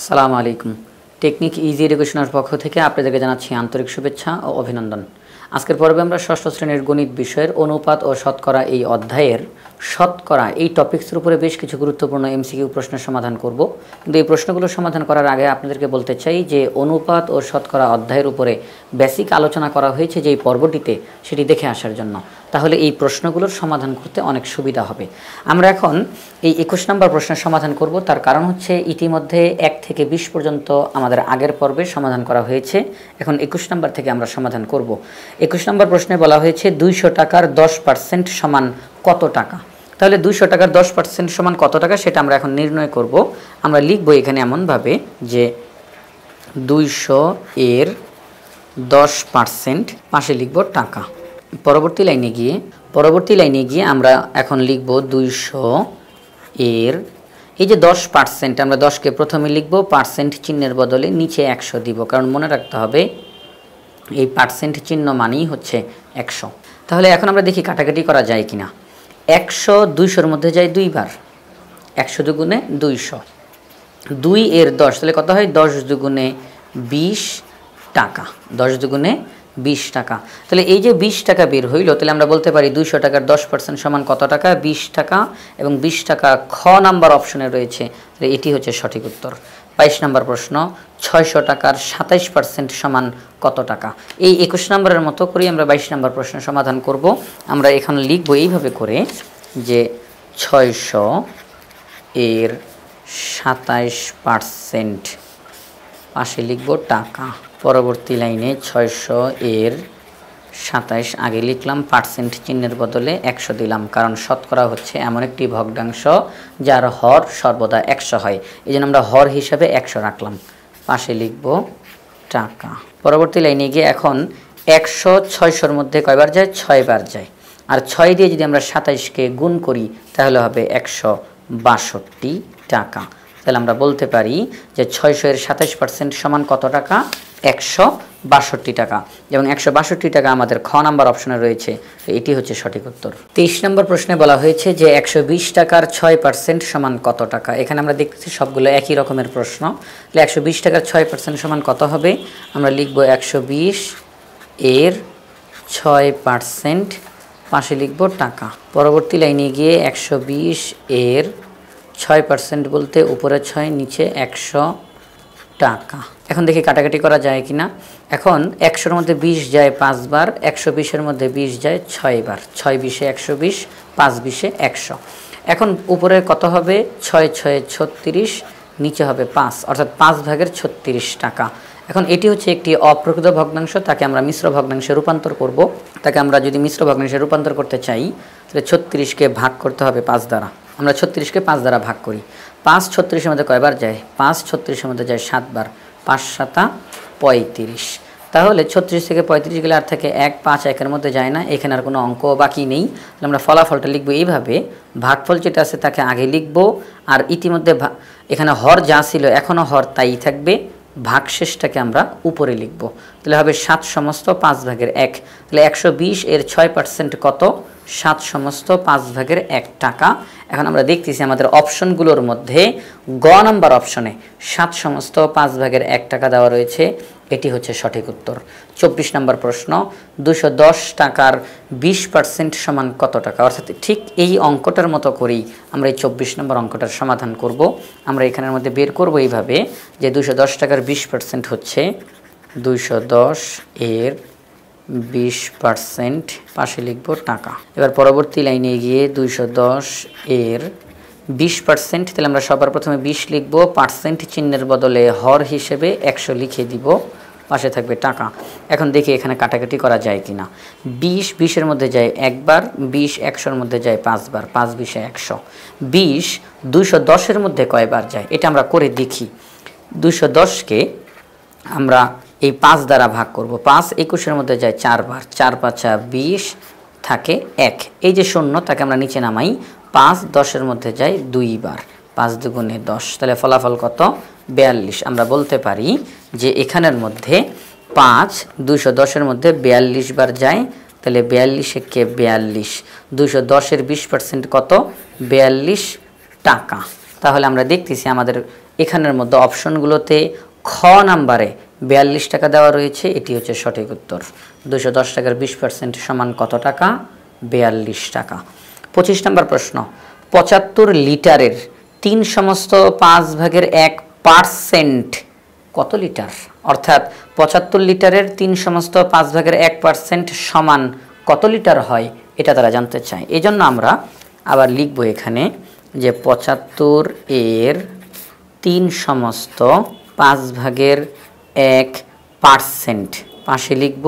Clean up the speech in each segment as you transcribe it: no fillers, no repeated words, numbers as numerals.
আসসালামু আলাইকুম। Technique easy এডুকেশনের পক্ষ থেকে আপনাদেরকে জানাচ্ছি আন্তরিক শুভেচ্ছা ও অভিনন্দন। আজকের পর্বে আমরা ষষ্ঠ শ্রেণীর গণিত বিষয়ের অনুপাত ও শতকরা এই অধ্যায়ের শতকরা এই টপিকসের উপরে বেশ কিছু গুরুত্বপূর্ণ এমসিকিউ প্রশ্নের সমাধান করব। কিন্তু এই প্রশ্নগুলো সমাধান করার আগে আপনাদেরকে বলতে চাই যে অনুপাত ও শতকরা অধ্যায়ের উপরে বেসিক আলোচনা করা হয়েছে যেই পর্বটিতে, সেটি দেখে আসার জন্য। তাহলে এই প্রশ্নগুলোর সমাধান করতে অনেক সুবিধা হবে। আমরা এখন এই 21 নম্বর প্রশ্নের সমাধান করব। তার কারণ হচ্ছে ইতিমধ্যে 1 থেকে 20 পর্যন্ত আমাদের আগের পর্বে সমাধান করা হয়েছে। এখন 21 নম্বর থেকে আমরা সমাধান করব। 21 নম্বর প্রশ্নে বলা হয়েছে 200 টাকার 10% সমান কত টাকা। তাহলে 200 টাকার 10% সমান কত টাকা সেটা আমরা এখন নির্ণয় করব। আমরা লিখব এখানে এমনভাবে যে 200 এর 10% পাশে লিখব টাকা। পরবর্তী লাইনে গিয়ে আমরা এখন লিখব 200 এর এই যে 10%, আমরা 10কে প্রথমে লিখব, পার্সেন্ট চিহ্নের বদলে নিচে 100 দিব, কারণ মনে রাখতে হবে এই পার্সেন্ট চিহ্ন মানেই হচ্ছে 100। তাহলে এখন আমরা দেখি কাটাকাটি করা যায় কিনা। 100 200-র মধ্যে যায় 2 বার, 100 দুগুণে 200, 2 এর 10, তাহলে কত হয় 10 দুগুণে 20 টাকা, 10 দুগুণে 20 টাকা। তাহলে এই যে 20 টাকা বের হইল, তাহলে আমরা বলতে পারি 200 টাকার 10% সমান কত টাকা, 20 টাকা। এবং 20 টাকা খ নাম্বার অপশনে রয়েছে, তাহলে এটি হচ্ছে সঠিক উত্তর। 22 নম্বর প্রশ্ন, 600 টাকার 27% সমান কত টাকা। এই 21 নম্বরের মতো করে আমরা 22 নম্বর প্রশ্নের সমাধান করব। আমরা এখানে লিখব এইভাবে করে যে 600 এর 27% পাশে লিখব টাকা। পরবর্তী লাইনে 600 এর 27 আগে লিখলাম, পার্সেন্ট চিহ্নের বদলে 100 দিলাম, কারণ শতকরা হচ্ছে এমন একটি ভগ্নাংশ যার হর সর্বদা 100 হয়। এই জন্য আমরা হর হিসাবে 100 রাখলাম, পাশে লিখব টাকা। পরবর্তী লাইনে গিয়ে এখন 100 600-র মধ্যে কয়বার যায়, 6 বার যায়। আর 6 দিয়ে যদি আমরা 27কে গুণ করি তাহলে হবে 162 টাকা। তাহলে আমরা বলতে পারি যে 600 এর 27% সমান কত টাকা, 162 টাকা। এবং 162 টাকা আমাদের খ নাম্বার অপশনে রয়েছে, এটি হচ্ছে সঠিক উত্তর। 23 নম্বর প্রশ্নে বলা হয়েছে যে 120 টাকার 6% সমান কত টাকা। এখানে আমরা দেখতেছি সবগুলো একই রকমের প্রশ্ন। তাহলে 120 টাকার 6% সমান কত হবে, আমরা লিখব 120 এর 6%, পাশে লিখব টাকা। পরবর্তী লাইনে গিয়ে 120 এর 6% বলতে উপরে 6 নিচে 100 টাকা। এখন দেখি কাটাকাটি করা যায় কিনা। এখন 100-র মধ্যে 20 যায় 5 বার, 120-এর মধ্যে 20 যায় 6 বার, 6 20-এ 120, 5 20-এ 100। এখন উপরে কত হবে, 6 6 36, নিচে হবে 5, অর্থাৎ 5 ভাগের 36 টাকা। এখন এটি হচ্ছে একটি অপ্রকৃত ভগ্নাংশ, তাকে আমরা মিশ্র ভগ্নাংশে রূপান্তর করব। তাকে আমরা যদি মিশ্র ভগ্নাংশে রূপান্তর করতে চাই তাহলে 36কে ভাগ করতে হবে 5 দ্বারা। আমরা 36কে 5 দ্বারা ভাগ করি। 5 36-এর মধ্যে কয়বার যায়, 5 36-এর মধ্যে যায় 7 বার, 5 7 35। তাহলে 36 থেকে 35 গেলে আর থাকে 1, 5 1-এর মধ্যে যায় না, এখানে আর কোনো অঙ্ক বাকি নেই। তাহলে আমরা ফলাফলটা লিখব এইভাবে, ভাগফল যেটা আছে তাকে আগে লিখব, আর ইতিমধ্যে এখানে হর যা ছিল এখনও হর তাই থাকবে, ভাগশেষটাকে আমরা উপরে লিখব। তাহলে হবে 7 সমস্ত 5 ভাগের 1। তাহলে 120 এর 6% কত, 7 সমস্ত 5 ভাগের 1 টাকা। এখন আমরা দেখতেছি আমাদের অপশনগুলোর মধ্যে গ নাম্বার অপশনে 7 সমস্ত 5 ভাগের 1 টাকা দেওয়া রয়েছে, এটি হচ্ছে সঠিক উত্তর। 24 নম্বর প্রশ্ন, 210 টাকার 20% সমান কত টাকা। অর্থাৎ ঠিক এই অঙ্কটার মতো করেই আমরা এই 24 নম্বর অঙ্কটার সমাধান করব। আমরা এখানের মধ্যে বের করব এইভাবে যে 210 টাকার 20% হচ্ছে 210 এর 20%, পাশে লিখব টাকা। এবার পরবর্তী লাইনে গিয়ে 210 এর 20%, তাহলে আমরা সবার প্রথমে 20 লিখব, পার্সেন্ট চিহ্নের বদলে হর হিসেবে 100 লিখে দিব, পাশে থাকবে টাকা। এখন দেখি এখানে কাটাকাটি করা যায় কিনা। 20 20-এর মধ্যে যায় 1 বার, 20 100-র মধ্যে যায় 5 বার, 5 20-এ 100। 20 210-এর মধ্যে কয়বার যায় এটা আমরা করে দেখি। 210-কে আমরা এই 5 দ্বারা ভাগ করব। 5 21-এর মধ্যে যায় 4 বার, 4 5 20, থাকে 1। এই যে 0 তাকে আমরা নিচে নামাই, 5 10-এর মধ্যে যায় 2 বার, 5 দুগুণে 10। তাহলে ফলাফল কত, 42। আমরা বলতে পারি যে এখানের মধ্যে 5 210-এর মধ্যে 42 বার যায়, তাহলে 42 কে 42, 210 এর 20% কত, 42 টাকা। তাহলে আমরা দেখতেছি আমাদের এখানের মধ্যে অপশনগুলোতে খ নাম্বারে 42 টাকা দেওয়া রয়েছে, এটি হচ্ছে সঠিক উত্তর। 210 টাকার 20% সমান কত টাকা? 42 টাকা। 25 নম্বর প্রশ্ন, 75 লিটারের 3/5 কত লিটার? অর্থাৎ 75 লিটারের 3/5 সমান কত লিটার হয়, এটা তারা জানতে চায়। এই জন্য আমরা আবার লিখব এখানে যে 75 এর 3/5 পাশে লিখব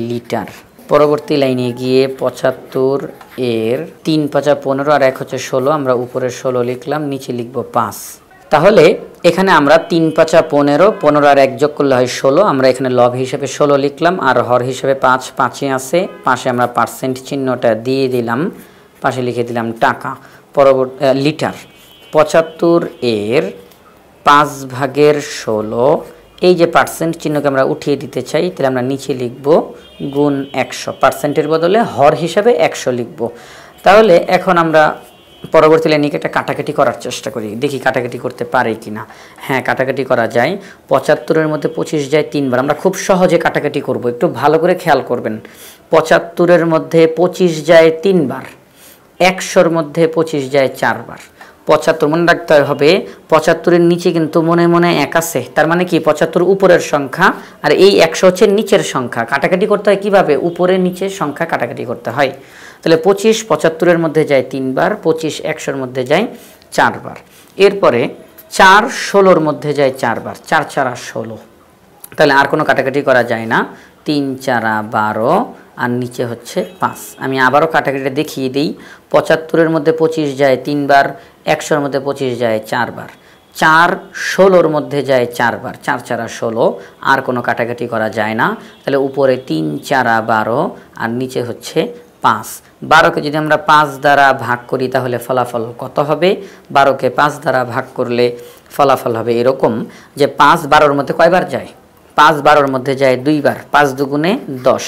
লিটার। পরবর্তী লাইনে গিয়ে 75 এর 3 × 5 = 15 আর 1 হচ্ছে 16, আমরা উপরে 16 লিখলাম, নিচে লিখব 5। তাহলে এখানে আমরা 3 × 5 = 15, 15 আর 1 যোগ করলে হয় 16, আমরা এখানে লব হিসেবে 16 লিখলাম আর হর হিসেবে 5, 5ই আছে, পাশে আমরা পার্সেন্ট চিহ্নটা দিয়ে দিলাম, পাশে লিখে দিলাম টাকা। পরবর্তী লিটার 75 এর 5/16, এই যে পার্সেন্ট চিহ্নকে আমরা উঠিয়ে দিতে চাই, তাহলে আমরা নিচে লিখব গুণ 100, পার্সেন্টের বদলে হর হিসাবে 100 লিখব। তাহলে এখন আমরা পরবর্তী লাইনে একটা কাটাকাটি করার চেষ্টা করি, দেখি কাটাকাটি করতে পারে কিনা। হ্যাঁ, কাটাকাটি করা যায়। 75 এর মধ্যে 25 যায় 3 বার, আমরা খুব সহজে কাটাকাটি করব, একটু ভালো করে খেয়াল করবেন। 75 এর মধ্যে 25 যায় 3 বার, 100-র মধ্যে 25 যায় 4 বার। 75 মনে রাখতে হবে, 75 এর নিচে কিন্তু মনে মনে 1 আছে, তার মানে কি 75 উপরের সংখ্যা আর এই 100 হচ্ছে নিচের সংখ্যা। কাটাকাটি করতে হয় কিভাবে? উপরে নিচের সংখ্যা কাটাকাটি করতে হয়। তাহলে 25 75 এর মধ্যে যায় 3 বার, 25 100-র মধ্যে যায় 4 বার। এরপরে 4 16-র মধ্যে যায় 4 বার, 4 × 4 = 16। তাহলে আর কোনো কাটাকাটি করা যায় না, 3 × 4 = 12 আর নিচে হচ্ছে 5। আমি আবারও কাটাকাটিটা দেখিয়ে দিই। 75 এর মধ্যে 25 যায় 3 বার, 100-র মধ্যে 25 যায় 4 বার, 4 16-র মধ্যে যায় 4 বার, 4 × 4 = 16, আর কোনো কাটাকাটি করা যায় না। তাহলে উপরে 3 × 4 = 12 আর নিচে হচ্ছে 5। 12কে যদি আমরা 5 দ্বারা ভাগ করি তাহলে ফলাফল কত হবে? 12কে 5 দ্বারা ভাগ করলে ফলাফল হবে এরকম যে 5 12-র মধ্যে কয়বার যায়? 5 12-র মধ্যে যায় 2 বার, 5 দুগুণে 10,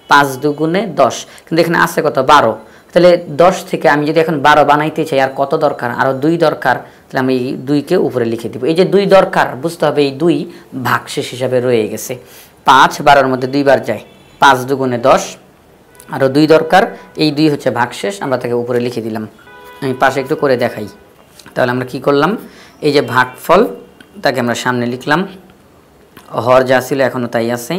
5 দুগুণে 10, কিন্তু এখানে আছে কত? 12। তাহলে 10 থেকে আমি যদি এখন 12 বানাইতে চাই, আর কত দরকার? আরও 2 দরকার। তাহলে আমি এই 2কে উপরে লিখে দিব। এই যে 2 দরকার, বুঝতে হবে এই 2 ভাগশেষ হিসাবে রয়ে গেছে। 5 12-র মধ্যে 2 বার যায়, 5 দুগুণে 10, আরও 2 দরকার, এই 2 হচ্ছে ভাগশেষ, আমরা তাকে উপরে লিখে দিলাম। আমি পাশে একটু করে দেখাই। তাহলে আমরা কি করলাম? এই যে ভাগফল, তাকে আমরা সামনে লিখলাম, হর যা ছিল এখনও তাই আছে,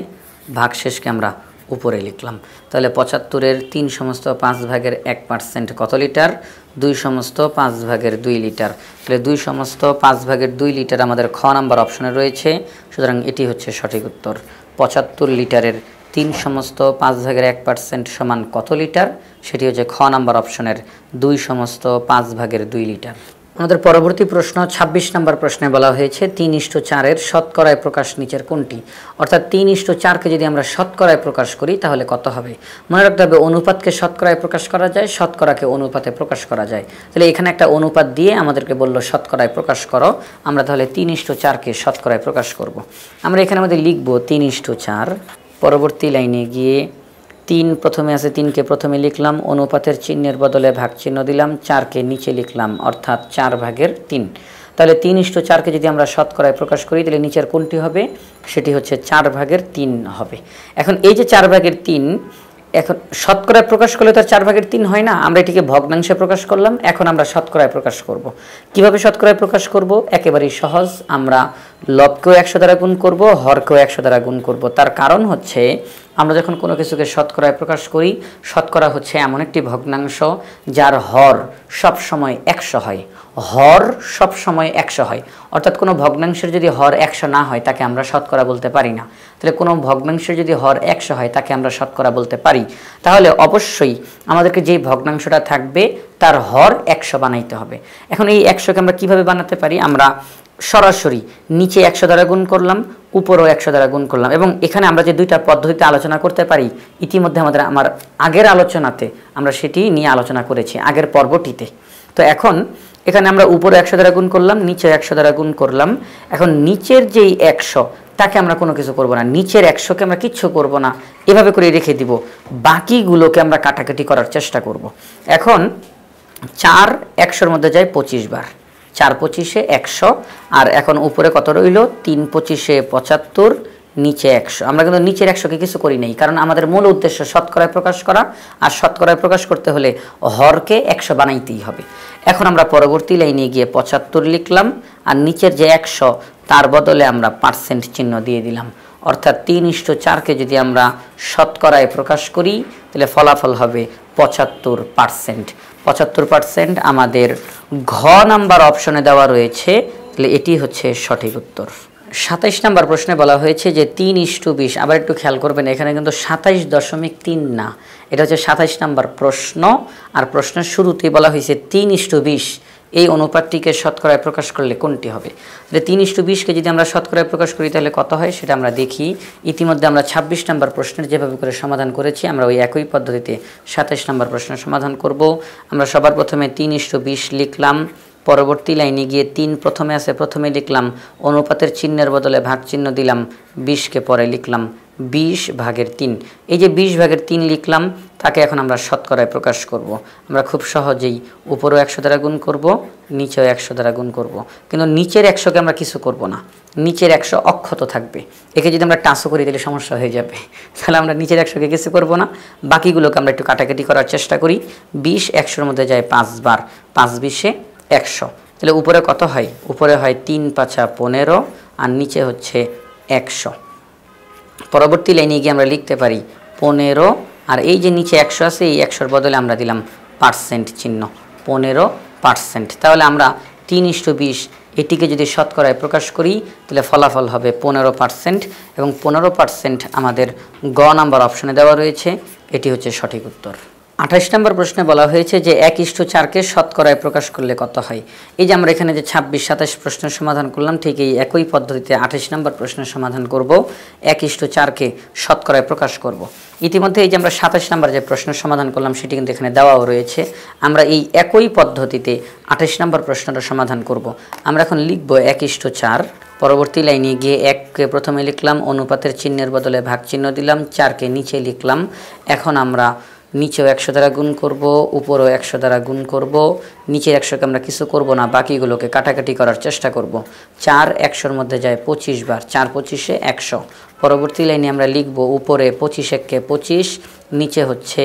ভাগশেষকে আমরা উপরে লিখলাম। তাহলে 75 এর 3/5 কত লিটার? 2/5 লিটার। তাহলে 2/5 লিটার আমাদের খ নাম্বার অপশনে রয়েছে, সুতরাং এটি হচ্ছে সঠিক উত্তর। 75 লিটারের 3/5 সমান কত লিটার? সেটি হচ্ছে খ নাম্বার অপশনের 2/5 লিটার। আমাদের পরবর্তী প্রশ্ন 26 নম্বর প্রশ্নে বলা হয়েছে 3:4 এর শতকরায় প্রকাশ নিচের কোনটি? অর্থাৎ 3:4কে যদি আমরা শতকরায় প্রকাশ করি তাহলে কত হবে? মনে রাখতে হবে অনুপাতকে শতকরায় প্রকাশ করা যায়, শতকরাকে অনুপাতে প্রকাশ করা যায়। তাহলে এখানে একটা অনুপাত দিয়ে আমাদেরকে বলল শতকরায় প্রকাশ করো, আমরা তাহলে 3:4কে শতকরায় প্রকাশ করব। আমরা এখানে আমাদের লিখব 3:4, পরবর্তী লাইনে গিয়ে 3 প্রথমে আছে, 3কে প্রথমে লিখলাম, অনুপাতের চিহ্নের বদলে ভাগ চিহ্ন দিলাম, 4কে নিচে লিখলাম, অর্থাৎ 4/3। তাহলে 3:4কে যদি আমরা শতকরায় প্রকাশ করি তাহলে নিচের কোনটি হবে? সেটি হচ্ছে 4/3 হবে। এখন এই যে 4/3, এখন শতকরায় প্রকাশ করলে তো 4/3 হয় না, আমরা এটিকে ভগ্নাংশে প্রকাশ করলাম, এখন আমরা শতকরায় প্রকাশ করব। কিভাবে শতকরায় প্রকাশ করব? একেবারেই সহজ, আমরা লবকেও 100 দ্বারা গুণ করব, হরকেও 100 দ্বারা গুণ করব। তার কারণ হচ্ছে আমরা যখন কোনো কিছুকে শতকরায় প্রকাশ করি, শতকরা হচ্ছে এমন একটি ভগ্নাংশ যার হর সব সময় 100 হয়, হর সব সময় 100 হয়। অর্থাৎ কোনো ভগ্নাংশের যদি হর 100 না হয় তাকে আমরা শতকরা বলতে পারি না। তাহলে কোনো ভগ্নাংশের যদি হর 100 হয় তাকে আমরা শতকরা বলতে পারি। তাহলে অবশ্যই আমাদেরকে যে ভগ্নাংশটা থাকবে তার হর 100 বানাইতে হবে। এখন এই 100কে আমরা কিভাবে বানাতে পারি? আমরা সরাসরি নিচে 100 দ্বারা গুণ করলাম, উপরেও 100 দ্বারা গুণ করলাম, এবং এখানে আমরা যে দুইটা পদ্ধতিতে আলোচনা করতে পারি ইতিমধ্যে আমার আগের আলোচনাতে আমরা সেটি নিয়ে আলোচনা করেছি, আগের পর্বটিতে। তো এখন এখানে আমরা উপরে 100 দ্বারা গুণ করলাম, নিচে 100 দ্বারা গুণ করলাম। এখন নিচের যেই 100 তাকে আমরা কোনো কিছু করব না, নিচের 100কে আমরা কিচ্ছু করব না, এভাবে করে রেখে দিব, বাকিগুলোকে আমরা কাটাকাটি করার চেষ্টা করব। এখন 4 100-র মধ্যে যায় 25 বার, 4 25-এ 100, আর এখন উপরে কত রইল 3 25-এ 75, নিচে 100। আমরা কিন্তু নিচের 100-কে কিছু করি নাই, কারণ আমাদের মূল উদ্দেশ্য শতকরায় প্রকাশ করা, আর শতকরায় প্রকাশ করতে হলে হরকে 100 বানাইতেই হবে। এখন আমরা পরবর্তী লাইনে গিয়ে 75 লিখলাম, আর নিচের যে 100 তার বদলে আমরা পার্সেন্ট চিহ্ন দিয়ে দিলাম। অর্থাৎ 3:4-কে যদি আমরা শতকরায় প্রকাশ করি তাহলে ফলাফল হবে 75%। 75% আমাদের ঘ নাম্বার অপশনে দেওয়া রয়েছে, তাহলে এটি হচ্ছে সঠিক উত্তর। 27 নম্বর প্রশ্নে বলা হয়েছে যে 3:20, আবার একটু খেয়াল করবেন এখানে কিন্তু 27.3 না, এটা হচ্ছে 27 নম্বর প্রশ্ন, আর প্রশ্নের শুরুতেই বলা হয়েছে 3:20, এই অনুপাতটিকে শতকরায় প্রকাশ করলে কোনটি হবে। তাহলে 3:20-কে যদি আমরা শতকরায় প্রকাশ করি তাহলে কত হয় সেটা আমরা দেখি। ইতিমধ্যে আমরা 26 নম্বর প্রশ্নের যেভাবে করে সমাধান করেছি আমরা ওই একই পদ্ধতিতে 27 নম্বর প্রশ্নের সমাধান করব। আমরা সবার প্রথমে 3:20 লিখলাম, পরবর্তী লাইনে গিয়ে 3 প্রথমে আছে, প্রথমে লিখলাম, অনুপাতের চিহ্নের বদলে ভাগ চিহ্ন দিলাম, 20-কে পরে লিখলাম 20/3। এই যে 20/3 লিখলাম, তাকে এখন আমরা শতকরায় প্রকাশ করব। আমরা খুব সহজেই উপরেও 100 দ্বারা গুণ করব, নিচেও 100 দ্বারা গুণ করব, কিন্তু নিচের 100-কে আমরা কিছু করব না, নিচের 100 অক্ষত থাকবে। একে যদি আমরা টাচও করি তাহলে সমস্যা হয়ে যাবে, তাহলে আমরা নিচের 100-কে কিছু করব না, বাকিগুলোকে আমরা একটু কাটাকাটি করার চেষ্টা করি। 20 100-র মধ্যে যায় 5 বার, 5 20-এ 100, তাহলে উপরে কত হয়, উপরে হয় 3 5 15, আর নিচে হচ্ছে 100। পরবর্তী লাইনে গিয়ে আমরা লিখতে পারি 15, আর এই যে নিচে 100 আছে এই 100-র বদলে আমরা দিলাম পার্সেন্ট চিহ্ন, 15%। তাহলে আমরা 3:20 এটিকে যদি শতকরায় প্রকাশ করি তাহলে ফলাফল হবে 15%, এবং 15% আমাদের গ নাম্বার অপশনে দেওয়া রয়েছে, এটি হচ্ছে সঠিক উত্তর। 28 নম্বর প্রশ্নে বলা হয়েছে যে 1:4-কে শতকরায় প্রকাশ করলে কত হয়। এই যে আমরা এখানে যে 26 27 প্রশ্নের সমাধান করলাম, ঠিক এই একই পদ্ধতিতে 28 নম্বর প্রশ্নের সমাধান করব, 1:4-কে শতকরায় প্রকাশ করব। ইতিমধ্যে এই যে আমরা 27 নম্বর যে প্রশ্নের সমাধান করলাম সেটি কিন্তু এখানে দেওয়াও রয়েছে। আমরা এই একই পদ্ধতিতে 28 নম্বর প্রশ্নটা সমাধান করব। আমরা এখন লিখব 1:4, পরবর্তী লাইনে গিয়ে 1-কে প্রথমে লিখলাম, অনুপাতের চিহ্নের বদলে ভাগ চিহ্ন দিলাম, 4-কে নিচে লিখলাম। এখন আমরা নিচেও 100 দ্বারা গুণ করব, উপরেও 100 দ্বারা গুণ করব, নিচের 100-কে আমরা কিছু করব না, বাকিগুলোকে কাটাকাটি করার চেষ্টা করব। 4 100-র মধ্যে যায় 25 বার, 4 25-এ 100। পরবর্তী লাইনে আমরা লিখব উপরে 25 1-কে 25, নিচে হচ্ছে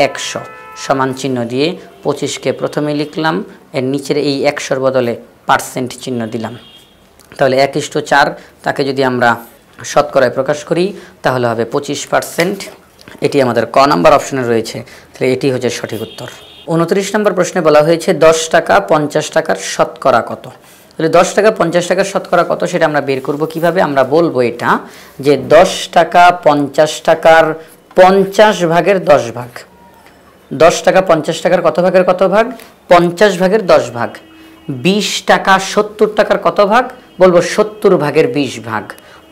100, সমান চিহ্ন দিয়ে 25-কে প্রথমে লিখলাম, এর নিচের এই 100-র বদলে পার্সেন্ট চিহ্ন দিলাম। তাহলে 1:4 তাকে যদি আমরা শতকরায় প্রকাশ করি তাহলে হবে 25%। এটি আমাদের ক নাম্বার অপশনে রয়েছে, তাহলে এটি হচ্ছে সঠিক উত্তর। 29 নম্বর প্রশ্নে বলা হয়েছে 10 টাকা 50 টাকার শতকরা কত। তাহলে 10 টাকা 50 টাকার শতকরা কত সেটা আমরা বের করব কিভাবে। আমরা বলবো এটা যে 10 টাকা 50 টাকার 50 ভাগের 10 ভাগ। 10 টাকা 50 টাকার কত ভাগের কত ভাগ, 50 ভাগের 10 ভাগ। 20 টাকা 70 টাকার কত ভাগ, বলবো 70 ভাগের 20 ভাগ।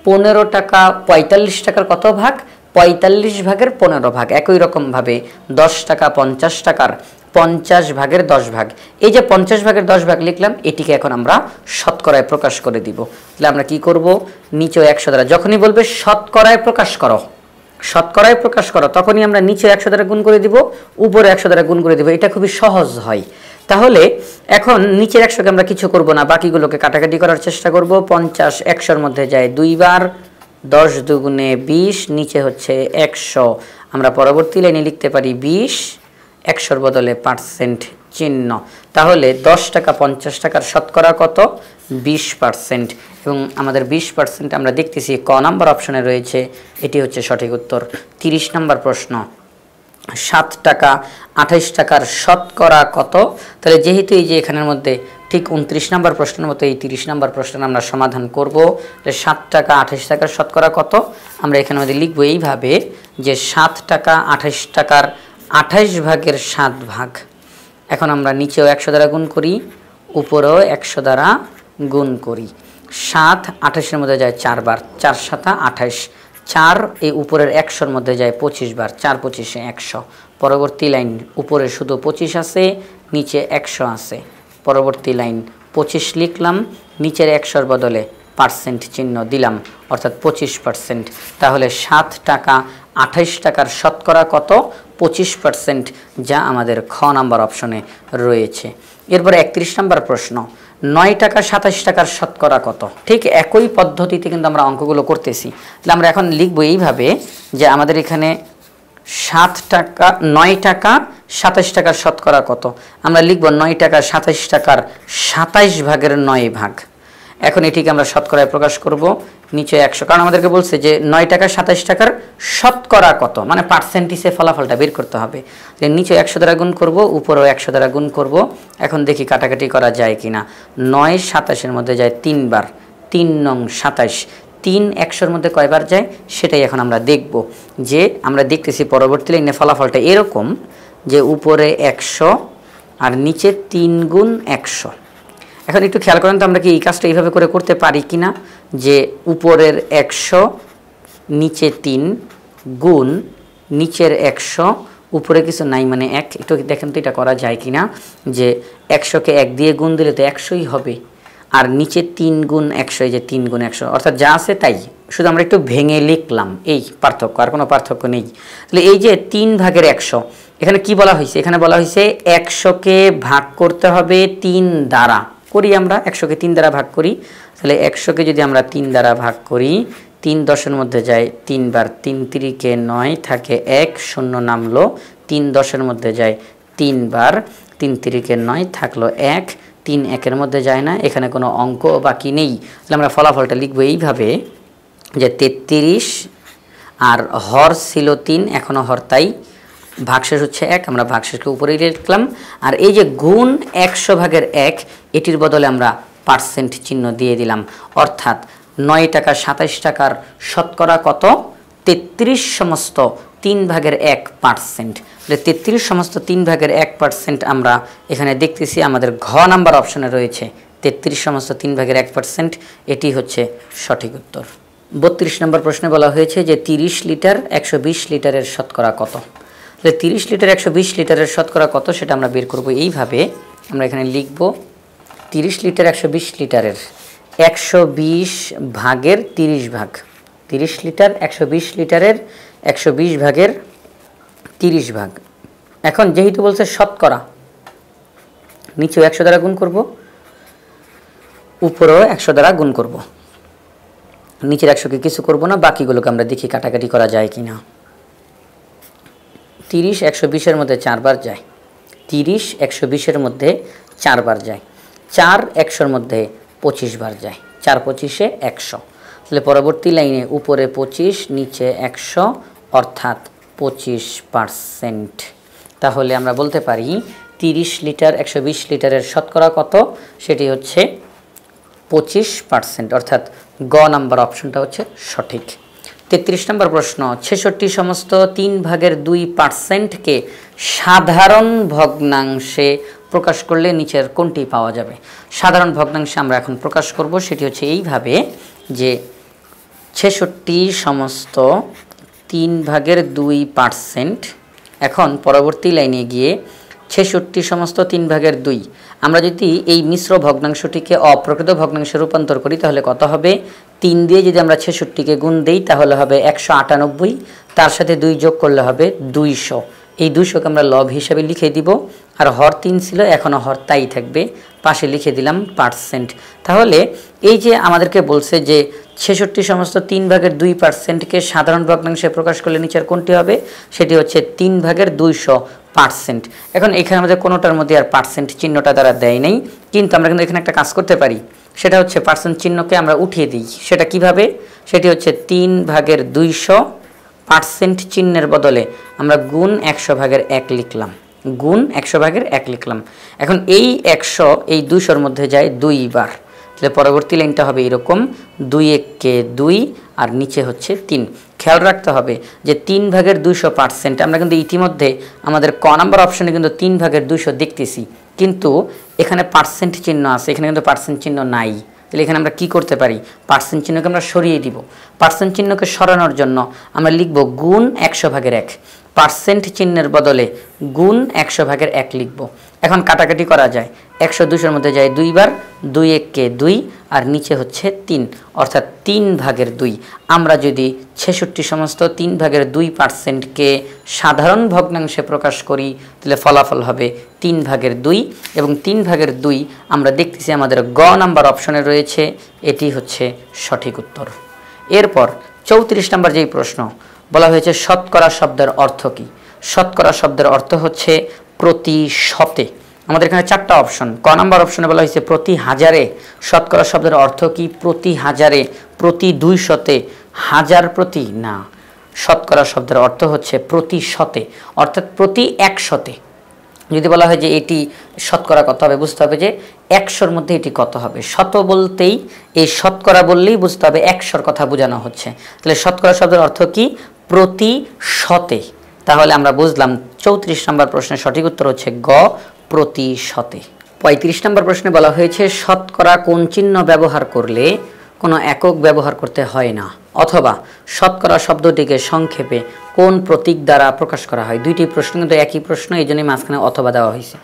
15 টাকা 45 টাকার কত ভাগ, 45 ভাগের 15 ভাগ। একই রকমভাবে 10 টাকা 50 টাকার 50 ভাগের 10 ভাগ। এই যে 50 ভাগের 10 ভাগ লিখলাম, এটিকে এখন আমরা শতকরায় প্রকাশ করে দিব। তাহলে আমরা কি করব, নিচেও 100 দ্বারা, যখনই বলবে শতকরায় প্রকাশ করো, শতকরায় প্রকাশ করো, তখনই আমরা নিচে 100 দ্বারা গুণ করে দিব, উপরে 100 দ্বারা গুণ করে দিব। এটা খুবই সহজ হয়। তাহলে এখন নিচের 100-কে আমরা কিছু করব না, বাকিগুলোকে কাটাকাটি করার চেষ্টা করব। 50 100-র মধ্যে যায় 2 বার, 10 দুগুণে 20, নিচে হচ্ছে 100। আমরা পরবর্তী লাইনে লিখতে পারি 20, 100-র বদলে পার্সেন্ট চিহ্ন। তাহলে 10 টাকা 50 টাকার শতকরা কত, 20%, এবং আমাদের 20% আমরা দেখতেছি ক নাম্বার অপশনে রয়েছে, এটি হচ্ছে সঠিক উত্তর। 30 নম্বর প্রশ্ন, 7 টাকা 28 টাকার শতকরা কত। তাহলে যেহেতু এই যে এখানের মধ্যে ঠিক 29 নম্বর প্রশ্নের মতো এই 30 নম্বর প্রশ্নের আমরা সমাধান করব। 7 টাকা 28 টাকার শতকরা কত, আমরা এখানের মধ্যে লিখব এইভাবে যে 7 টাকা 28 টাকার 28 ভাগের 7 ভাগ। এখন আমরা নিচেও 100 দ্বারা গুণ করি, উপরেও 100 দ্বারা গুণ করি। 7 28-এর মধ্যে যায় 4 বার, 4 7 28, 4 এই উপরের 100-র মধ্যে যায় 25 বার, 4 25-এ 100। পরবর্তী লাইন, উপরে শুধু 25 আছে, নিচে 100 আছে। পরবর্তী লাইন 25 লিখলাম, নিচের 100-র বদলে পার্সেন্ট চিহ্ন দিলাম, অর্থাৎ 25%। তাহলে 7 টাকা 28 টাকার শতকরা কত, 25%, যা আমাদের খ নাম্বার অপশনে রয়েছে। এরপরে 31 নম্বর প্রশ্ন, 9 টাকা 27 টাকার শতকরা কত। ঠিক একই পদ্ধতিতে কিন্তু আমরা অঙ্কগুলো করতেছি। তাহলে আমরা এখন লিখব এইভাবে যে আমাদের এখানে 9 টাকা 27 টাকার শতকরা কত। আমরা লিখব 9 টাকা 27 টাকার 27 ভাগের 9 ভাগ। এখন এটিকে আমরা শতকরায় প্রকাশ করব, নিচে 100, কারণ আমাদেরকে বলছে যে 9 টাকা 27 টাকার শতকরা কত, মানে পার্সেন্টেজে ফলাফলটা বের করতে হবে। নিচে 100 দ্বারা গুণ করব, উপরেও 100 দ্বারা গুণ করব। এখন দেখি কাটাকাটি করা যায় কিনা। 9 27-এর মধ্যে যায় 3 বার, 3 নং 27, 3 100-এর মধ্যে কয়বার যায় সেটাই এখন আমরা দেখব। যে আমরা দেখতেছি পরবর্তী লাইনে ফলাফলটা এরকম যে উপরে 100 আর নিচে 3 গুণ 100। এখন একটু খেয়াল করেন তো আমরা কি এই কাজটা এইভাবে করে করতে পারি কিনা, যে উপরের 100 নিচে 3 গুণ নিচের 100 উপরে কিছু নাই মানে 1। একটু দেখেন তো এটা করা যায় কিনা, যে 100-কে 1 দিয়ে গুণ দিলে তো 100ই হবে, আর নিচে 3 গুণ 100, এই যে 3 গুণ 100 অর্থাৎ যা আছে তাই, শুধু আমরা একটু ভেঙে লিখলাম, এই পার্থক্য, আর কোনো পার্থক্য নেই। তাহলে এই যে 3 ভাগের 100, এখানে কি বলা হয়েছে, এখানে বলা হয়েছে 100-কে ভাগ করতে হবে 3 দ্বারা। করি আমরা 100-কে 3 দ্বারা ভাগ করি। তাহলে 100-কে যদি আমরা 3 দ্বারা ভাগ করি, 3 10-এর মধ্যে যায় 3 বার, 3 3-কে 9 থাকে 1, 0 নামলো, 3 10-এর মধ্যে যায় 3 বার, 3 3-কে 9 থাকলো 1, 3 1-এর মধ্যে যায় না, এখানে কোনো অঙ্ক বাকি নেই। তাহলে আমরা ফলাফলটা লিখব এইভাবে যে 33, আর হর ছিল 3, এখনও হর তাই, ভাগশেষ হচ্ছে 1, আমরা ভাগশেষকে উপরেই লিখলাম। আর এই যে গুণ 100 ভাগের 1, এটির বদলে আমরা পার্সেন্ট চিহ্ন দিয়ে দিলাম, অর্থাৎ 9 টাকা 27 টাকার শতকরা কত, 33 সমস্ত 3 ভাগের 1%। তাহলে 33 সমস্ত 3 ভাগের 1% আমরা এখানে দেখতেছি আমাদের ঘ নাম্বার অপশনে রয়েছে 33 সমস্ত 3 ভাগের 1%, এটি হচ্ছে সঠিক উত্তর। 32 নম্বর প্রশ্নে বলা হয়েছে যে 30 লিটার 120 লিটারের শতকরা কত। 30 লিটার 120 লিটারের শতকরা কত সেটা আমরা বের করব এইভাবে। আমরা এখানে লিখব 30 লিটার 120 লিটারের 120 ভাগের 30 ভাগ। 30 লিটার 120 লিটারের 120 ভাগের 30 ভাগ। এখন যেহেতু বলছে শতকরা, নিচেও 100 দ্বারা গুণ করব, উপরেও 100 দ্বারা গুণ করব। নিচের 100-কে কিছু করব না, বাকিগুলোকে আমরা দেখি কাটাকাটি করা যায় কিনা। 30 120-এর মধ্যে 4 বার যায়, 30 120-এর মধ্যে 4 বার যায়, 4 100-এর মধ্যে 25 বার যায়, 4 25-এ 100। তাহলে পরবর্তী লাইনে উপরে 25 নিচে 100 অর্থাৎ 25%। তাহলে আমরা বলতে পারি 30 লিটার 120 লিটারের শতকরা কত, সেটি হচ্ছে 25%, অর্থাৎ গ নাম্বার অপশনটা হচ্ছে সঠিক। 33 নম্বর প্রশ্ন, 66 সমস্ত 3 ভাগের 2%-কে সাধারণ ভগ্নাংশে প্রকাশ করলে নিচের কোনটি পাওয়া যাবে। সাধারণ ভগ্নাংশে আমরা এখন প্রকাশ করব, সেটি হচ্ছে এইভাবে যে 66 সমস্ত 3 ভাগের 2%। এখন পরবর্তী লাইনে গিয়ে 66 সমস্ত 3 ভাগের 2, আমরা যদি এই মিশ্র ভগ্নাংশটিকে অপ্রকৃত ভগ্নাংশে রূপান্তর করি তাহলে কত হবে, 3 দিয়ে যদি আমরা 66-কে গুণ দেই তাহলে হবে 198, তার সাথে 2 যোগ করলে হবে 200। এই 200-কে আমরা লব হিসাবে লিখে দিব, আর হর 3 ছিল এখনও হর তাই থাকবে, পাশে লিখে দিলাম পার্সেন্ট। তাহলে এই যে আমাদেরকে বলছে যে 66 সমস্ত 3 ভাগের 2%-কে সাধারণ ভগ্নাংশে প্রকাশ করলে নিচের কোনটি হবে, সেটি হচ্ছে 3 ভাগের 200%। এখন এখানে আমাদের কোনোটার মধ্যে আর পার্সেন্ট চিহ্নটা দ্বারা দেয় নেই, কিন্তু আমরা কিন্তু এখানে একটা কাজ করতে পারি, সেটা হচ্ছে পার্সেন্ট চিহ্নকে আমরা উঠিয়ে দিই। সেটা কিভাবে, সেটি হচ্ছে 3 ভাগের 200% চিহ্নের বদলে আমরা গুণ 100 ভাগের 1 লিখলাম, গুণ 100 ভাগের 1 লিখলাম। এখন এই 100 এই 200-র মধ্যে যায় 2 বার, তাহলে পরবর্তী লাইনটা হবে এরকম 2 1-কে 2 আর নিচে হচ্ছে 3। খেয়াল রাখতে হবে যে 3 ভাগের 200%, আমরা কিন্তু ইতিমধ্যে আমাদের ক নাম্বার অপশনে কিন্তু 3 ভাগের 200 দেখতেছি, কিন্তু এখানে পার্সেন্ট চিহ্ন আছে, এখানে কিন্তু পার্সেন্ট চিহ্ন নাই। তাহলে এখানে আমরা কি করতে পারি, পার্সেন্ট চিহ্নকে আমরা সরিয়ে দিব। পার্সেন্ট চিহ্নকে সরানোর জন্য আমরা লিখব গুণ 100 ভাগের 1, পার্সেন্ট চিহ্নের বদলে গুণ 100 ভাগের 1 লিখব। এখন কাটাকাটি করা যায়, 100 200-এর মধ্যে যায় 2 বার, 2 1-কে 2 আর নিচে হচ্ছে 3, অর্থাৎ 3/2। আমরা যদি 66 সমস্ত 3/2%কে সাধারণ ভগ্নাংশে প্রকাশ করি তাহলে ফলাফল হবে 3/2, এবং 3/2 আমরা দেখতেছি আমাদের গ নাম্বার অপশনে রয়েছে, এটি হচ্ছে সঠিক উত্তর। এরপর 34 নম্বর যেই প্রশ্ন বলা হয়েছে শতকরা শব্দের অর্থ কি? শতকরা শব্দের অর্থ হচ্ছে প্রতি শতে। আমাদের এখানে 4টা অপশন। ক নাম্বার অপশনে বলা হয়েছে প্রতি হাজারে। শতকরা শব্দের অর্থ কি? প্রতি হাজারে, প্রতি 200-তে, হাজার প্রতি না। শতকরা শব্দের অর্থ হচ্ছে প্রতি শতে, অর্থাৎ প্রতি 100-তে। যদি বলা হয় যে এটি শতকরা কত হবে, বুঝতে হবে যে 100-র মধ্যে এটি কত হবে। শত বলতেই, এই শতকরা বললেই বুঝতে হবে 100-র কথা বোঝানো হচ্ছে। তাহলে শতকরা শব্দের অর্থ কি? প্রতি শতে। তাহলে আমরা বুঝলাম 34 নম্বর প্রশ্নের সঠিক উত্তর হচ্ছে গ, প্রতি শতে। 35 নম্বর প্রশ্নে বলা হয়েছে শতকরা কোন চিহ্ন ব্যবহার করলে কোনো একক ব্যবহার করতে হয় না, অথবা শতকরা শব্দটিকে সংক্ষেপে কোন প্রতীক দ্বারা প্রকাশ করা হয়। দুইটি প্রশ্ন কিন্তু একই প্রশ্ন, এই জন্যই মাঝখানে অথবা দেওয়া হয়েছে।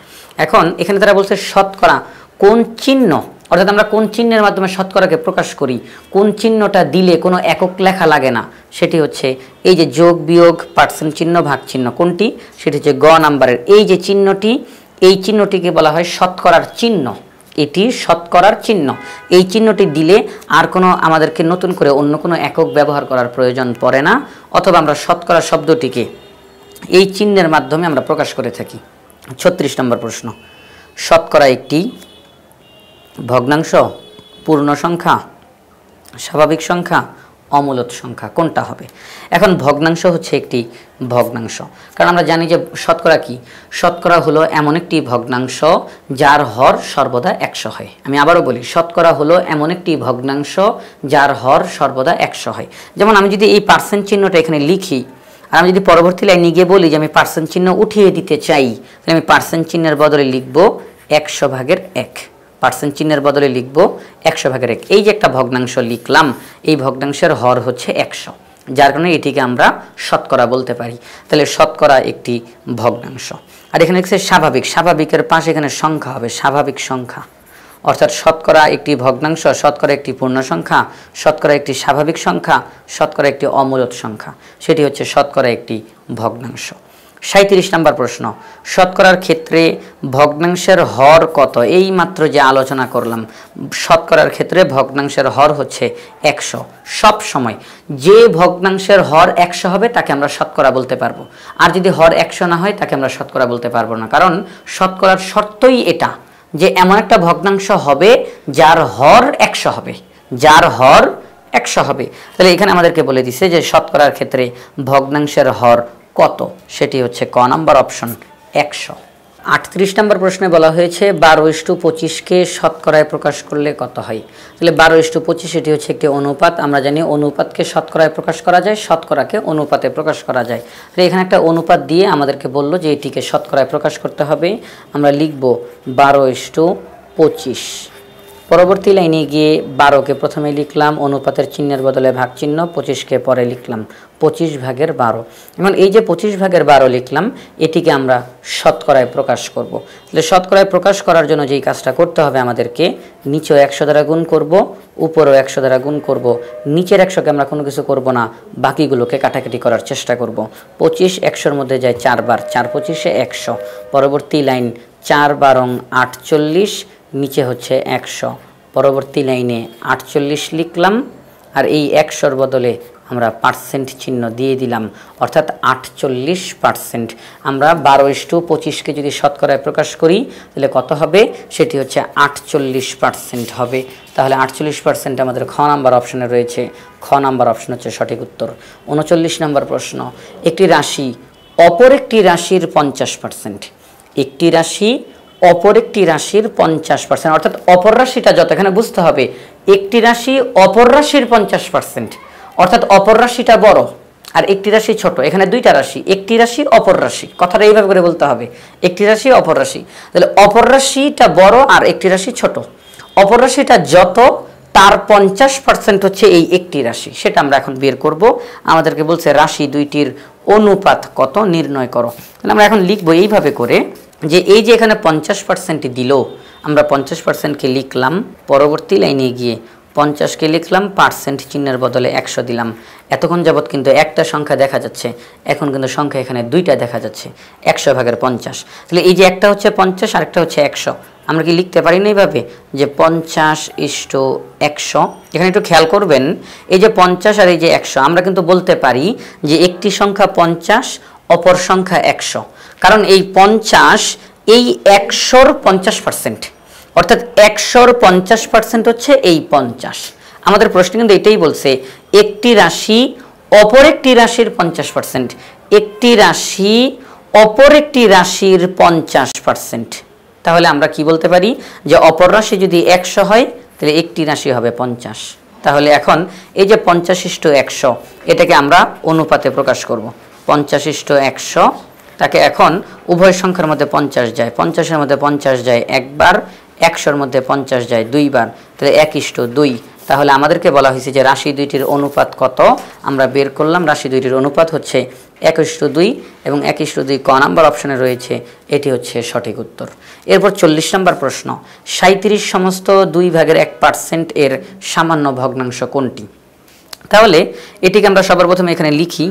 এখন এখানে তারা বলছে শতকরা কোন চিহ্ন, অর্থাৎ আমরা কোন চিহ্নের মাধ্যমে শতকরাকে প্রকাশ করি, কোন চিহ্নটা দিলে কোনো একক লেখা লাগে না, সেটি হচ্ছে এই যে যোগ বিয়োগ পার্সেন্ট চিহ্ন ভাগ চিহ্ন। কোনটি? সেটি হচ্ছে গ নাম্বারের এই যে চিহ্নটি, এই চিহ্নটিকে বলা হয় শতকরার চিহ্ন। এটি শতকরার চিহ্ন। এই চিহ্নটি দিলে আর কোনো আমাদেরকে নতুন করে অন্য কোনো একক ব্যবহার করার প্রয়োজন পড়ে না, অথবা আমরা শতকরা শব্দটিকে এই চিহ্নের মাধ্যমে আমরা প্রকাশ করে থাকি। 36 নম্বর প্রশ্ন, শতকরা একটি ভগ্নাংশ, পূর্ণ সংখ্যা, স্বাভাবিক সংখ্যা, অমূলত সংখ্যা, কোনটা হবে? এখন ভগ্নাংশ হচ্ছে একটি ভগ্নাংশ, কারণ আমরা জানি যে শতকরা কি? শতকরা হলো এমন একটি ভগ্নাংশ যার হর সর্বদা 100 হয়। আমি আবারও বলি, শতকরা হলো এমন একটি ভগ্নাংশ যার হর সর্বদা 100 হয়। যেমন আমি যদি এই পার্সেন্ট চিহ্নটা এখানে লিখি, আর আমি যদি পরবর্তী লাইনে গিয়ে বলি যে আমি পার্সেন্ট চিহ্ন উঠিয়ে দিতে চাই, তাহলে আমি পার্সেন্ট চিহ্নের বদলে লিখব 100/1। পার্সেন্ট চিহ্নের বদলে লিখব 100/1। এই যে একটা ভগ্নাংশ লিখলাম, এই ভগ্নাংশের হর হচ্ছে 100, যার কারণে এটিকে আমরা শতকরা বলতে পারি। তাহলে শতকরা একটি ভগ্নাংশ। আর এখানে লিখছে স্বাভাবিক, স্বাভাবিকের পাশে এখানে সংখ্যা হবে, স্বাভাবিক সংখ্যা। অর্থাৎ শতকরা একটি ভগ্নাংশ, শতকরা একটি পূর্ণ সংখ্যা, শতকরা একটি স্বাভাবিক সংখ্যা, শতকরা একটি অমূলত সংখ্যা, সেটি হচ্ছে শতকরা একটি ভগ্নাংশ। 37 নম্বর প্রশ্ন, শতকরার ক্ষেত্রে ভগ্নাংশের হর কত? এই মাত্র যে আলোচনা করলাম, শতকরার ক্ষেত্রে ভগ্নাংশের হর হচ্ছে 100। সব সময় যে ভগ্নাংশের হর 100 হবে তাকে আমরা শতকরা বলতে পারবো, আর যদি হর 100 না হয় তাকে আমরা শতকরা বলতে পারবো না। কারণ শতকরার শর্তই এটা যে এমন একটা ভগ্নাংশ হবে যার হর 100 হবে, যার হর 100 হবে। তাহলে এখানে আমাদেরকে বলে দিছে যে শতকরার ক্ষেত্রে ভগ্নাংশের হর কত, সেটি হচ্ছে ক নাম্বার অপশন 100। 38 নম্বর প্রশ্নে বলা হয়েছে 12:25কে শতকরায় প্রকাশ করলে কত হয়। তাহলে 12:25 এটি হচ্ছে একটি অনুপাত। আমরা জানি অনুপাতকে শতকরায় প্রকাশ করা যায়, শতকরাকে অনুপাতে প্রকাশ করা যায়। তাহলে এখানে একটা অনুপাত দিয়ে আমাদেরকে বলল যে এটিকে শতকরায় প্রকাশ করতে হবে। আমরা লিখব 12:25। পরবর্তী লাইনে গিয়ে 12কে প্রথমে লিখলাম অনুপাতের চিহ্নের বদলে ভাগ চিহ্ন, 25কে পরে লিখলাম 25/12। এখন এই যে 25/12 লিখলাম, এটিকে আমরা শতকরায় প্রকাশ করব। তাহলে শতকরায় প্রকাশ করার জন্য যেই কাজটা করতে হবে আমাদেরকে, নিচেও 100 দ্বারা গুণ করব, উপরেও 100 দ্বারা গুণ করব। নিচের 100কে আমরা কোনো কিছু করব না, বাকিগুলোকে কাটাকাটি করার চেষ্টা করব। 25 100-র মধ্যে যায় 4 বার, 4×25 100। পরবর্তী লাইন 4×12 48, নিচে হচ্ছে 100। পরবর্তী লাইনে 48 লিখলাম, আর এই 100-র বদলে আমরা পার্সেন্ট চিহ্ন দিয়ে দিলাম, অর্থাৎ 48%। আমরা 12:25কে যদি শতকরায় প্রকাশ করি তাহলে কত হবে? সেটি হচ্ছে 48% হবে। তাহলে 48% আমাদের খ নাম্বার অপশনে রয়েছে, খ নাম্বার অপশন হচ্ছে সঠিক উত্তর। 39 নম্বর প্রশ্ন, একটি রাশি অপর একটি রাশির 50%। একটি রাশি অপর একটি রাশির 50%, অর্থাৎ অপর রাশিটা যত, এখানে বুঝতে হবে একটি রাশি অপর রাশির 50%, অর্থাৎ অপর রাশিটা বড় আর একটি রাশি ছোট। এখানে দুইটা রাশি, একটি রাশি অপর রাশি, কথাটা এইভাবে করে বলতে হবে, একটি রাশি অপর রাশি। তাহলে অপর রাশিটা বড় আর একটি রাশি ছোট। অপর রাশিটা যত তার 50% হচ্ছে এই একটি রাশি, সেটা আমরা এখন বের করব। আমাদেরকে বলছে রাশি দুইটির অনুপাত কত নির্ণয় করো। তাহলে আমরা এখন লিখবো এইভাবে করে যে এই যে এখানে 50% দিল, আমরা 50%কে লিখলাম, পরবর্তী লাইনে গিয়ে 50কে লিখলাম, পার্সেন্ট চিহ্নের বদলে 100 দিলাম। এতক্ষণ যাবৎ কিন্তু একটা সংখ্যা দেখা যাচ্ছে, এখন কিন্তু সংখ্যা এখানে দুইটা দেখা যাচ্ছে, 100/50। তাহলে এই যে একটা হচ্ছে 50 আর একটা হচ্ছে 100, আমরা কি লিখতে পারি না এইভাবে যে 50:100? এখানে একটু খেয়াল করবেন, এই যে 50 আর এই যে 100, আমরা কিন্তু বলতে পারি যে একটি সংখ্যা 50, অপর সংখ্যা 100, কারণ এই 50 এই 100-র 50%, অর্থাৎ 100-র 50% হচ্ছে এই 50। আমাদের প্রশ্ন কিন্তু এটাই বলছে, একটি রাশি অপর একটি রাশির 50%, একটি রাশি অপর একটি রাশির 50%। তাহলে আমরা কি বলতে পারি যে অপর রাশি যদি 100 হয় তাহলে একটি রাশি হবে 50। তাহলে এখন এই যে 50:100 এটাকে আমরা অনুপাতে প্রকাশ করব। 50:100 তাকে এখন উভয় সংখ্যার মধ্যে 50 যায়, 50-এর মধ্যে 50 যায় একবার, 100-র মধ্যে 50 যায় দুইবার, তাহলে 1:2। তাহলে আমাদেরকে বলা হয়েছে যে রাশি দুইটির অনুপাত কত, আমরা বের করলাম। রাশি দুইটির অনুপাত হচ্ছে 1:2 এবং 1:2 ক নাম্বার অপশনে রয়েছে, এটি হচ্ছে সঠিক উত্তর। এরপর 40 নম্বর প্রশ্ন, 37 সমস্ত 2/1% এর সামান্য ভগ্নাংশ কোনটি? তাহলে এটিকে আমরা সবার প্রথমে এখানে লিখি।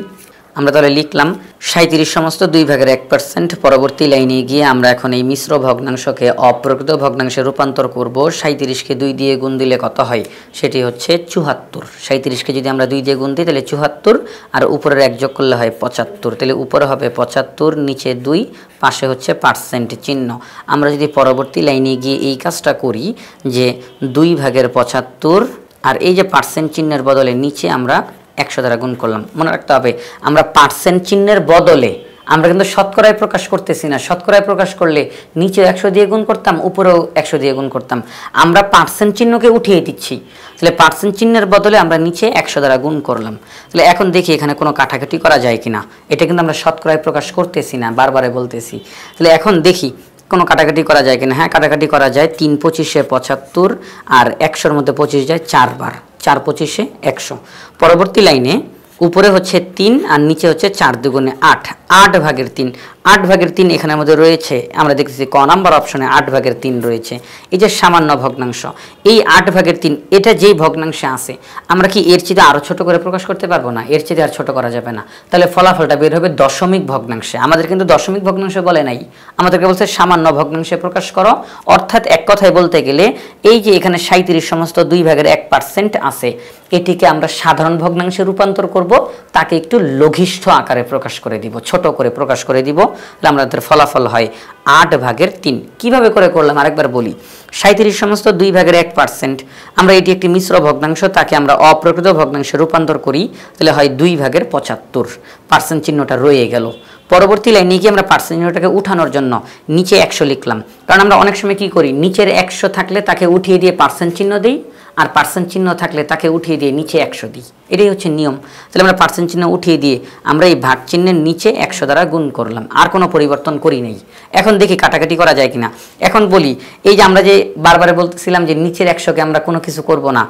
আমরা তাহলে লিখলাম 37 সমস্ত 2/1%। পরবর্তী লাইনে গিয়ে আমরা এখন এই মিশ্র ভগ্নাংশকে অপ্রকৃত ভগ্নাংশে রূপান্তর করব। 37কে 2 দিয়ে গুণ দিলে কত হয়? সেটি হচ্ছে 74। 37কে যদি আমরা 2 দিয়ে গুণ দিই তাহলে 74, আর উপরের 1 যোগ করলে হয় 75। তাহলে উপরে হবে 75, নিচে 2, পাশে হচ্ছে পার্সেন্ট চিহ্ন। আমরা যদি পরবর্তী লাইনে গিয়ে এই কাজটা করি যে 2/75, আর এই যে পার্সেন্ট চিহ্নের বদলে নিচে আমরা 100 দ্বারা গুণ করলাম। মনে রাখতে হবে, আমরা পার্সেন্ট চিহ্নের বদলে আমরা কিন্তু শতকরায় প্রকাশ করতেছি না। শতকরায় প্রকাশ করলে নিচে 100 দিয়ে গুণ করতাম, উপরেও 100 দিয়ে গুণ করতাম। আমরা পার্সেন্ট চিহ্নকে উঠিয়ে দিচ্ছি, তাহলে পার্সেন্ট চিহ্নের বদলে আমরা নিচে 100 দ্বারা গুণ করলাম। তাহলে এখন দেখি এখানে কোনো কাটাকাটি করা যায় কিনা। এটা কিন্তু আমরা শতকরায় প্রকাশ করতেছি না, বারবারে বলতেছি। তাহলে এখন দেখি কোনো কাটাকাটি করা যায় কিনা। হ্যাঁ, কাটাকাটি করা যায়। 3×25 = 75, আর 100-র মধ্যে 25 যায় 4 বার, 4×25 = 100। পরবর্তী লাইনে উপরে হচ্ছে 3 আর নিচে হচ্ছে 4×2 = 8, 8/3। 8/3 এখানের মধ্যে রয়েছে, আমরা দেখতেছি ক নাম্বার অপশনে 8/3 রয়েছে। এই যে সামান্য ভগ্নাংশ, এই 8/3 এটা যেই ভগ্নাংশে আছে, আমরা কি এর চেয়ে আরও ছোট করে প্রকাশ করতে পারবো না? এর চেয়ে আর ছোট করা যাবে না। তাহলে ফলাফলটা বের হবে দশমিক ভগ্নাংশে। আমাদের কিন্তু দশমিক ভগ্নাংশ বলে নাই, আমাদেরকে বলছে সামান্য ভগ্নাংশে প্রকাশ করো। অর্থাৎ এক কথায় বলতে গেলে এই যে এখানে 37 সমস্ত 2/1% আছে, এটিকে আমরা সাধারণ ভগ্নাংশে রূপান্তর করব, তাকে একটু লঘিষ্ঠ আকারে প্রকাশ করে দিব, ছোট করে প্রকাশ করে দিব। আমাদের ফলাফল হয় 8/3। কিভাবে করে করলাম আরেকবার বলি। 37 সমস্ত 2/1%, আমরা এটি একটি মিশ্র ভগ্নাংশ, তাকে আমরা অপ্রকৃত ভগ্নাংশে রূপান্তর করি, তাহলে হয় 2/75। পার্সেন্ট চিহ্নটা রয়ে গেল। পরবর্তী লাইনে গিয়ে আমরা পার্সেন্ট চিহ্নটাকে উঠানোর জন্য নিচে 100 লিখলাম, কারণ আমরা অনেক সময় কি করি, নিচের 100 থাকলে তাকে উঠিয়ে দিয়ে পার্সেন্ট চিহ্ন দিই, আর পার্সেন্ট চিহ্ন থাকলে তাকে উঠিয়ে দিয়ে নিচে 100 দিই। এটাই হচ্ছে নিয়ম। তাহলে আমরা পার্সেন্ট চিহ্ন উঠিয়ে দিয়ে আমরা এই ভাগ চিহ্নের নিচে 100 দ্বারা গুণ করলাম, আর কোনো পরিবর্তন করি নাই। এখন দেখি কাটাকাটি করা যায় কিনা। এখন বলি, এই যে আমরা যে বারবার বলতেছিলাম যে নিচের 100কে আমরা কোনো কিছু করব না,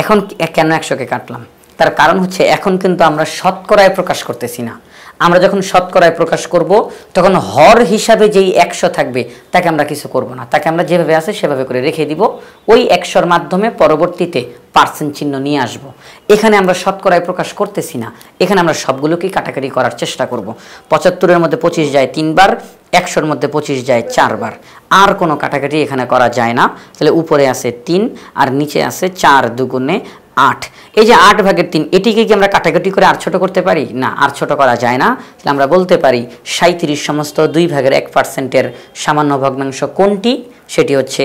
এখন কেন 100কে কাটলাম? তার কারণ হচ্ছে এখন কিন্তু আমরা শতকরায় প্রকাশ করতেছি না। আমরা যখন শতকরায় প্রকাশ করব তখন হর হিসাবে যেই 100 থাকবে তাকে আমরা কিছু করব না, তাকে আমরা যেভাবে আছে সেভাবে করে রেখে দিব। ওই 100-র মাধ্যমে পরবর্তীতে পার্সেন্ট চিহ্ন নিয়ে আসব। এখানে আমরা শতকরায় প্রকাশ করতেছি না, এখানে আমরা সবগুলোকেই কাটাকাটি করার চেষ্টা করব। 75-এর মধ্যে 25 যায় 3 বার, 100-র মধ্যে 25 যায় 4 বার, আর কোনো কাটাকাটি এখানে করা যায় না। তাহলে উপরে আছে 3 আর নিচে আছে 4×2 = 8। এই যে 8/3, এটিকে কি আমরা কাটাকাটি করে আর ছোট করতে পারি? না, আর ছোট করা যায় না। তাহলে আমরা বলতে পারি 37 সমস্ত 2/1%-এর সামান্য ভগ্নাংশ কোনটি? সেটি হচ্ছে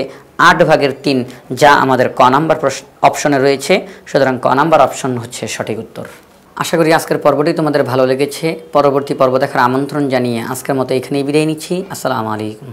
8/3, যা আমাদের ক নাম্বার অপশনে রয়েছে। সুতরাং ক নাম্বার অপশন হচ্ছে সঠিক উত্তর। আশা করি আজকের পর্বটি তোমাদের ভালো লেগেছে। পরবর্তী পর্ব দেখার আমন্ত্রণ জানিয়ে আজকের মতো এখানেই বিদায় নিচ্ছি। আসসালামু আলাইকুম।